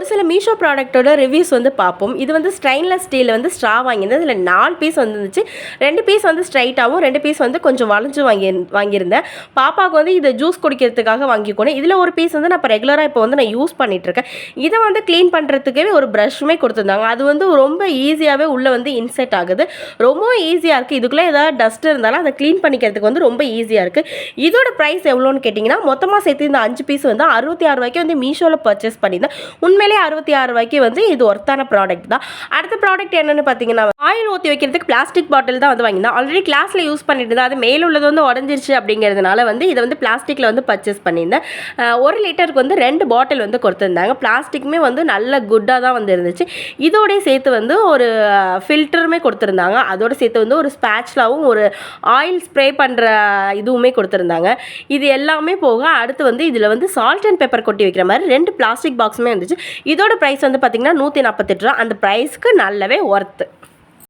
ஒரு சில மீஷோ ப்ராடக்ட்டோட ரிவ்யூஸ் வந்து பார்ப்போம். இது வந்து ஸ்டெயின்லெஸ் ஸ்டீல் வந்து ஸ்ட்ரா வாங்கியிருந்தேன். இதில் 4 பீஸ் வந்துருந்துச்சு. 2 பீஸ் வந்து ஸ்ட்ரைட்டாகவும் 2 பீஸ் வந்து கொஞ்சம் வளைஞ்சு வாங்கியிருந்தேன். பாப்பாவுக்கு வந்து இதை ஜூஸ் குடிக்கிறதுக்காக வாங்கிக்கோனேன். இதில் ஒரு பீஸ் வந்து நான் இப்போ ரெகுலராக இப்போ வந்து நான் யூஸ் பண்ணிகிட்ருக்கேன். இதை வந்து க்ளீன் பண்ணுறதுக்கே ஒரு ப்ரஷ்ஷுமே கொடுத்துருந்தாங்க. அது வந்து ரொம்ப ஈஸியாகவே உள்ளே வந்து இன்செர்ட் ஆகுது. ரொம்ப ஈஸியாக இருக்குது. இதுக்குள்ளே ஏதாவது டஸ்ட் இருந்தாலும் அதை க்ளீன் பண்ணிக்கிறதுக்கு வந்து ரொம்ப ஈஸியாக இருக்குது. இதோட ப்ரைஸ் எவ்வளோன்னு கேட்டிங்கன்னா, மொத்தமாக சேர்த்து இந்த 5 பீஸ் வந்து 66 ரூபாய்க்கு வந்து மீஷோவில் பர்ச்சேஸ் பண்ணியிருந்தேன். உண்மையிலே 66 ரூபாய்க்கு வந்து இது ஒர்த்தான ப்ராடக்ட் தான். அடுத்த ப்ராடக்ட் என்னென்னு பார்த்தீங்கன்னா, ஆயில் ஊற்றி வைக்கிறதுக்கு பிளாஸ்டிக் பாட்டில் தான் வந்து வாங்கியிருந்தேன். ஆல்ரெடி கிளாஸில் யூஸ் பண்ணிட்டு இருந்தேன். அது மேலே உள்ளது வந்து உடஞ்சிருச்சு அப்படிங்கிறதுனால வந்து இதை வந்து பிளாஸ்டிக்கில் வந்து பர்ச்சேஸ் பண்ணியிருந்தேன். 1 லிட்டருக்கு வந்து 2 பாட்டில் வந்து கொடுத்துருந்தாங்க. பிளாஸ்டிக்குமே வந்து நல்ல குட்டாக தான் வந்து இருந்துச்சு. இதோடய சேர்த்து வந்து ஒரு ஃபில்டருமே கொடுத்துருந்தாங்க. அதோடு சேர்த்து வந்து ஒரு ஸ்பேட்ச்லாவும் ஒரு ஆயில் ஸ்ப்ரே பண்ணுற இதுவுமே கொடுத்துருந்தாங்க. இது எல்லாமே போக அடுத்து வந்து இதில் வந்து சால்ட் அண்ட் பெப்பர் கொட்டி வைக்கிற மாதிரி 2 பிளாஸ்டிக் பாக்ஸுமே இருந்துச்சு. இதோட ப்ரைஸ் வந்து பார்த்திங்கன்னா 148 ரூபா. அந்த ப்ரைஸ்க்கு நல்லாவே ஒர்த்து.